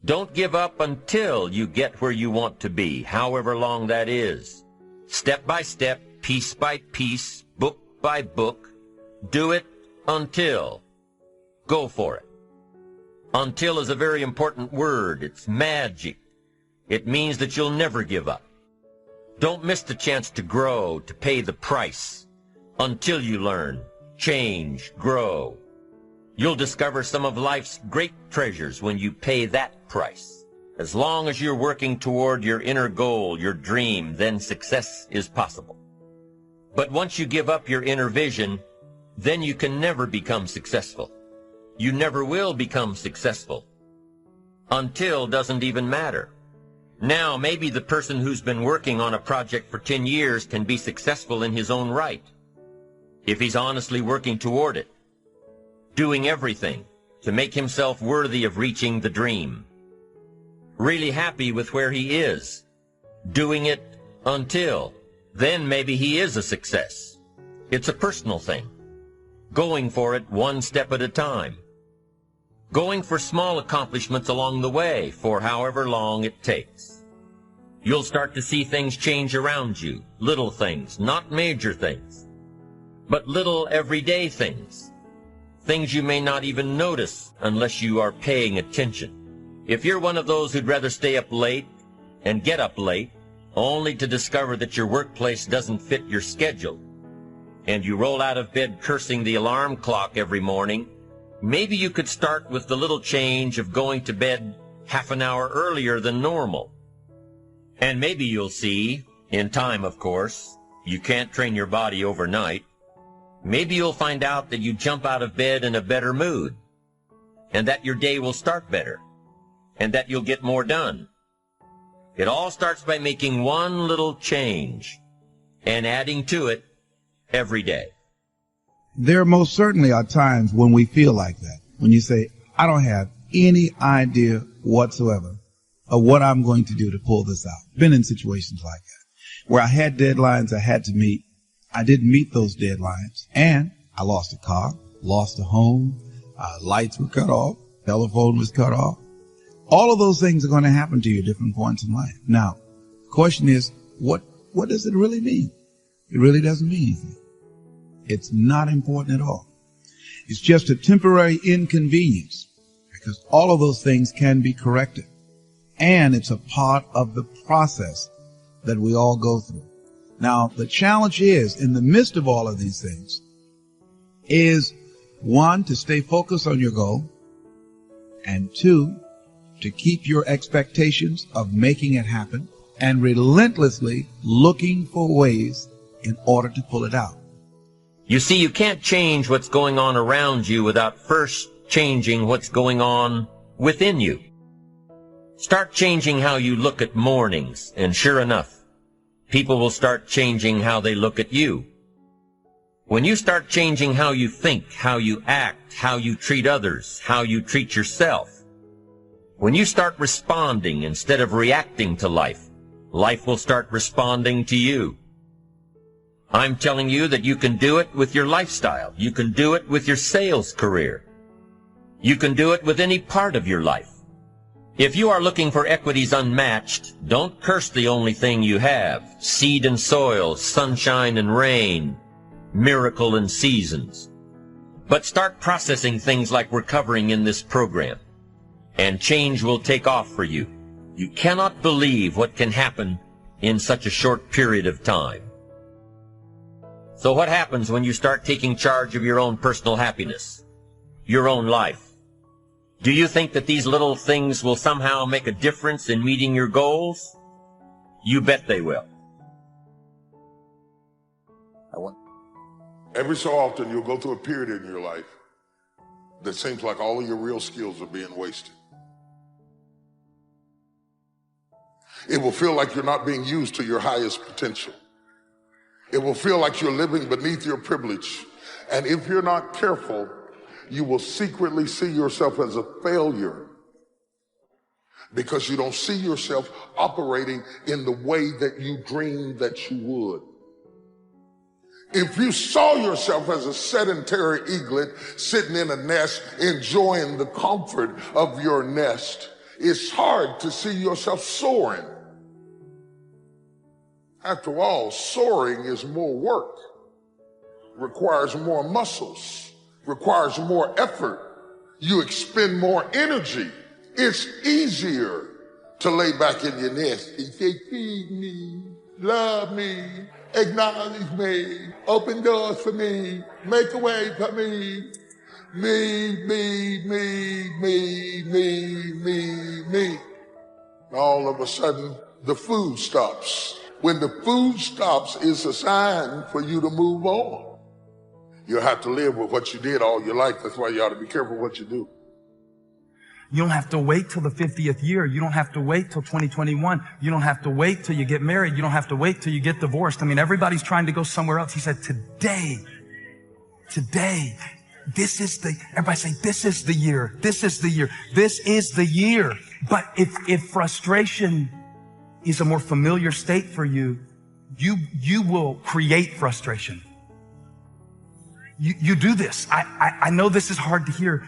Don't give up until you get where you want to be, however long that is. Step by step, piece by piece, book by book. Do it until. Go for it. Until is a very important word. It's magic. It means that you'll never give up. Don't miss the chance to grow, to pay the price. Until you learn, change, grow. You'll discover some of life's great treasures when you pay that price. As long as you're working toward your inner goal, your dream, then success is possible. But once you give up your inner vision, then you can never become successful. You never will become successful. Until doesn't even matter. Now, maybe the person who's been working on a project for 10 years can be successful in his own right, if he's honestly working toward it, doing everything to make himself worthy of reaching the dream, really happy with where he is, doing it until, then maybe he is a success. It's a personal thing, going for it one step at a time, going for small accomplishments along the way for however long it takes. You'll start to see things change around you, little things, not major things, but little everyday things, things you may not even notice unless you are paying attention. If you're one of those who'd rather stay up late and get up late, only to discover that your workplace doesn't fit your schedule, and you roll out of bed cursing the alarm clock every morning, maybe you could start with the little change of going to bed half an hour earlier than normal. And maybe you'll see, in time of course, you can't train your body overnight, maybe you'll find out that you jump out of bed in a better mood, and that your day will start better, and that you'll get more done. It all starts by making one little change and adding to it every day. There most certainly are times when we feel like that, when you say, I don't have any idea whatsoever of what I'm going to do to pull this out. Been in situations like that, where I had deadlines I had to meet. I didn't meet those deadlines, and I lost a car, lost a home, lights were cut off, telephone was cut off. All of those things are going to happen to you at different points in life. Now, the question is, what does it really mean? It really doesn't mean anything. It's not important at all. It's just a temporary inconvenience, because all of those things can be corrected. And it's a part of the process that we all go through. Now, the challenge is, in the midst of all of these things, is one, to stay focused on your goal, and two, to keep your expectations of making it happen, and relentlessly looking for ways in order to pull it out. You see, you can't change what's going on around you without first changing what's going on within you. Start changing how you look at mornings, and sure enough, people will start changing how they look at you. When you start changing how you think, how you act, how you treat others, how you treat yourself, when you start responding instead of reacting to life, life will start responding to you. I'm telling you that you can do it with your lifestyle. You can do it with your sales career. You can do it with any part of your life. If you are looking for equities unmatched, don't curse the only thing you have, seed and soil, sunshine and rain, miracle and seasons. But start processing things like we're covering in this program, and change will take off for you. You cannot believe what can happen in such a short period of time. So what happens when you start taking charge of your own personal happiness, your own life? Do you think that these little things will somehow make a difference in meeting your goals? You bet they will. Every so often, you'll go through a period in your life that seems like all of your real skills are being wasted. It will feel like you're not being used to your highest potential. It will feel like you're living beneath your privilege. And if you're not careful, you will secretly see yourself as a failure because you don't see yourself operating in the way that you dreamed that you would. If you saw yourself as a sedentary eaglet sitting in a nest, enjoying the comfort of your nest, It's hard to see yourself soaring. After all, soaring is more work, requires more muscles, requires more effort. You expend more energy. It's easier to lay back in your nest and say, feed me, love me, acknowledge me, open doors for me, make a way for me. Me, me, me, me, me, me, me. All of a sudden, the food stops. When the food stops, it's a sign for you to move on. You'll have to live with what you did all your life. That's why you ought to be careful what you do. You don't have to wait till the 50th year. You don't have to wait till 2021. You don't have to wait till you get married. You don't have to wait till you get divorced. I mean, everybody's trying to go somewhere else. He said, today, this is the, everybody say, this is the year. This is the year. This is the year. But if frustration is a more familiar state for you, you will create frustration. You do this. I know this is hard to hear,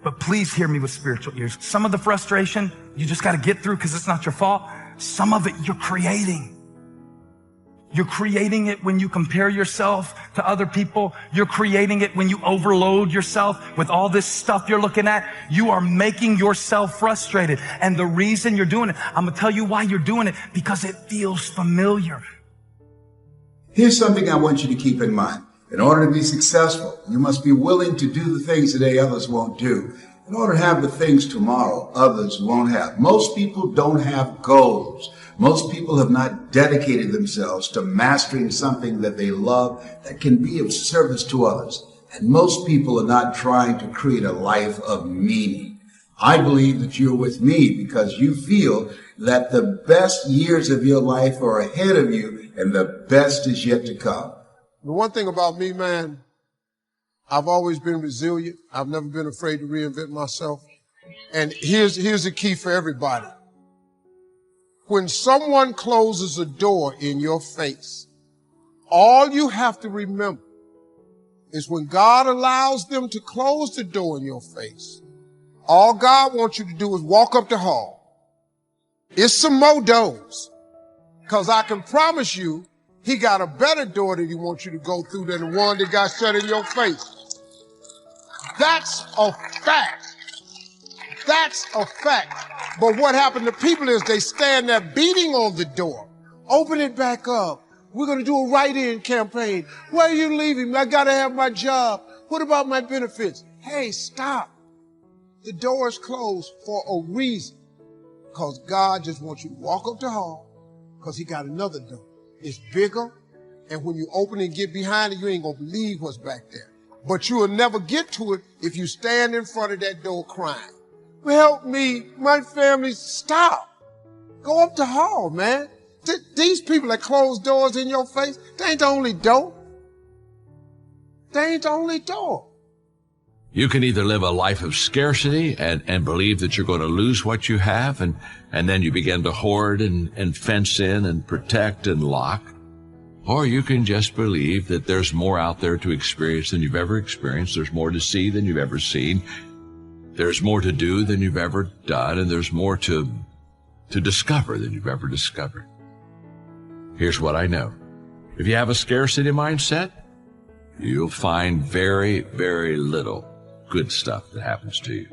but please hear me with spiritual ears. Some of the frustration, you just got to get through because it's not your fault. Some of it you're creating. You're creating it when you compare yourself to other people. You're creating it when you overload yourself with all this stuff you're looking at. You are making yourself frustrated. And the reason you're doing it, I'm going to tell you why you're doing it, because it feels familiar. Here's something I want you to keep in mind. In order to be successful, you must be willing to do the things today others won't do. In order to have the things tomorrow others won't have. Most people don't have goals. Most people have not dedicated themselves to mastering something that they love that can be of service to others. And most people are not trying to create a life of meaning. I believe that you're with me because you feel that the best years of your life are ahead of you and the best is yet to come. The one thing about me, man, I've always been resilient. I've never been afraid to reinvent myself. And here's the key for everybody. When someone closes a door in your face, all you have to remember is when God allows them to close the door in your face, all God wants you to do is walk up the hall. It's some more doors. Because I can promise you, he got a better door that he wants you to go through than the one that got shut in your face. That's a fact. That's a fact. But what happened to people is they stand there beating on the door. Open it back up. We're going to do a write-in campaign. Where are you leaving? I got to have my job. What about my benefits? Hey, stop. The door is closed for a reason. Because God just wants you to walk up the hall because he got another door. It's bigger, and when you open and get behind it, you ain't going to believe what's back there. But you will never get to it if you stand in front of that door crying. Help me, my family, stop. Go up the hall, man. These people that close doors in your face, they ain't the only door. They ain't the only door. You can either live a life of scarcity and believe that you're going to lose what you have, and then you begin to hoard and fence in and protect and lock. Or you can just believe that there's more out there to experience than you've ever experienced. There's more to see than you've ever seen. There's more to do than you've ever done, and there's more to discover than you've ever discovered. Here's what I know. If you have a scarcity mindset, you'll find very, very little good stuff that happens to you.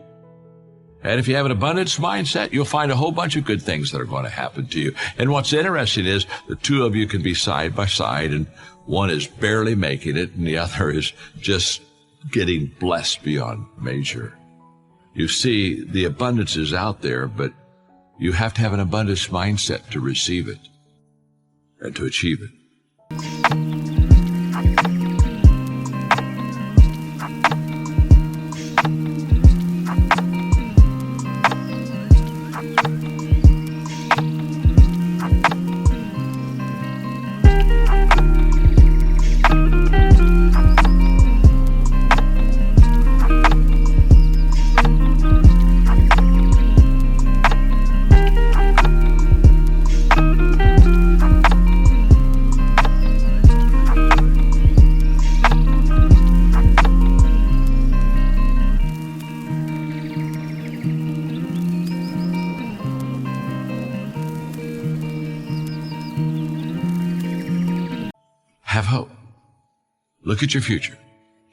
And if you have an abundance mindset, you'll find a whole bunch of good things that are going to happen to you. And what's interesting is the two of you can be side by side, and one is barely making it, and the other is just getting blessed beyond measure. You see, the abundance is out there, but you have to have an abundance mindset to receive it and to achieve it. have hope. Look at your future.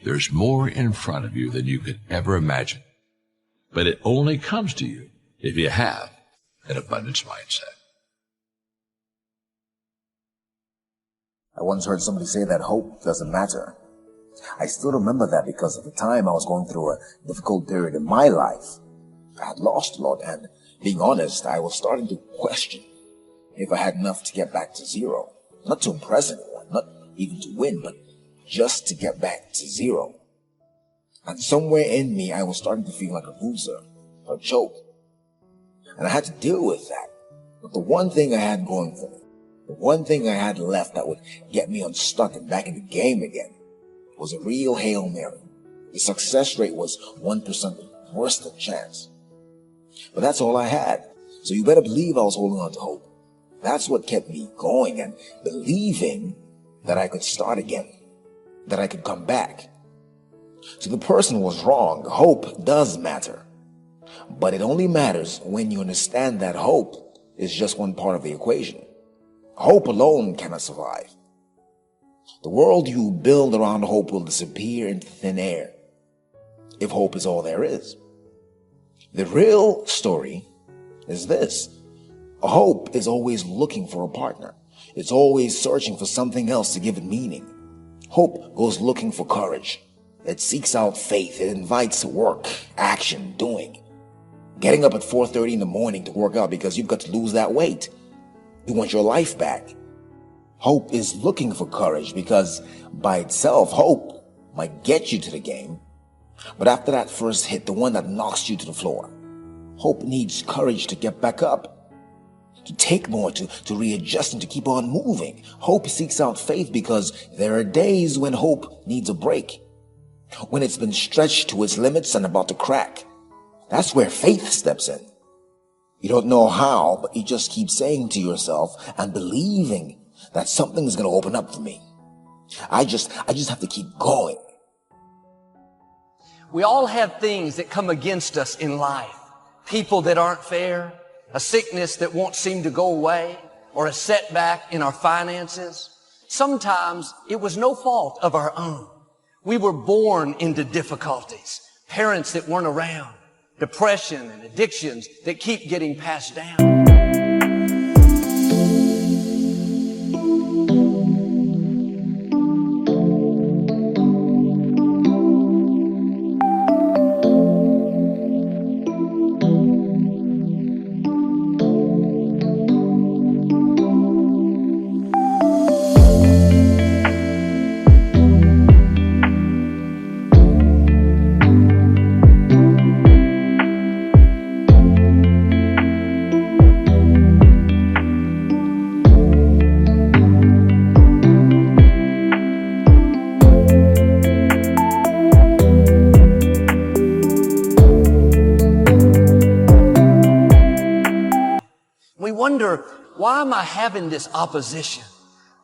There's more in front of you than you could ever imagine. But it only comes to you if you have an abundance mindset. I once heard somebody say that hope doesn't matter. I still remember that because at the time I was going through a difficult period in my life. I had lost a lot, and being honest, I was starting to question if I had enough to get back to zero. Not to impress anyone, not even to win, but just to get back to zero. And somewhere in me, I was starting to feel like a loser, a joke. And I had to deal with that. But the one thing I had going for me, the one thing I had left that would get me unstuck and back in the game again, was a real Hail Mary. The success rate was 1% worse than chance. But that's all I had. So you better believe I was holding on to hope. That's what kept me going and believing that I could start again, that I could come back. So the person was wrong. Hope does matter. But it only matters when you understand that hope is just one part of the equation. Hope alone cannot survive. The world you build around hope will disappear into thin air if hope is all there is. The real story is this. Hope is always looking for a partner. It's always searching for something else to give it meaning. Hope goes looking for courage. It seeks out faith. It invites work, action, doing. Getting up at 4:30 in the morning to work out because you've got to lose that weight. You want your life back. Hope is looking for courage because by itself, hope might get you to the game. But after that first hit, the one that knocks you to the floor, hope needs courage to get back up, to take more, to readjust and to keep on moving. Hope seeks out faith because there are days when hope needs a break, when it's been stretched to its limits and about to crack. That's where faith steps in. You don't know how, but you just keep saying to yourself and believing that something's going to open up for me. I just have to keep going. We all have things that come against us in life. People that aren't fair, a sickness that won't seem to go away, or a setback in our finances. Sometimes it was no fault of our own. We were born into difficulties, parents that weren't around, depression and addictions that keep getting passed down. Wonder, why am I having this opposition?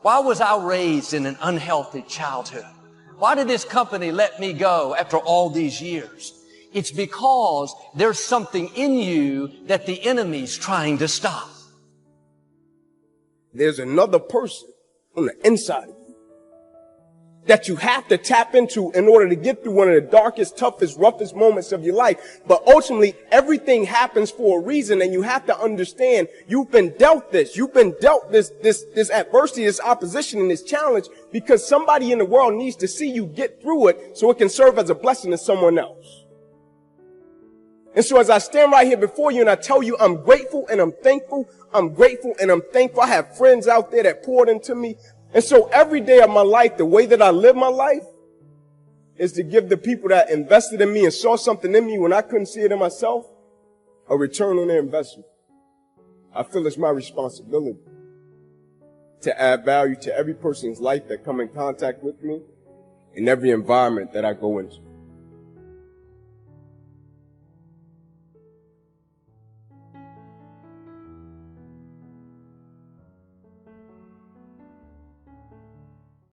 Why was I raised in an unhealthy childhood? Why did this company let me go after all these years? It's because there's something in you that the enemy's trying to stop. There's another person on the inside of you that you have to tap into in order to get through one of the darkest, toughest, roughest moments of your life. But ultimately, everything happens for a reason, and you have to understand you've been dealt this. You've been dealt this adversity, this opposition, and this challenge because somebody in the world needs to see you get through it so it can serve as a blessing to someone else. And so as I stand right here before you and I tell you I'm grateful and I'm thankful, I'm grateful and I'm thankful. I have friends out there that poured into me. And so every day of my life, the way that I live my life is to give the people that invested in me and saw something in me when I couldn't see it in myself a return on their investment. I feel it's my responsibility to add value to every person's life that come in contact with me in every environment that I go into.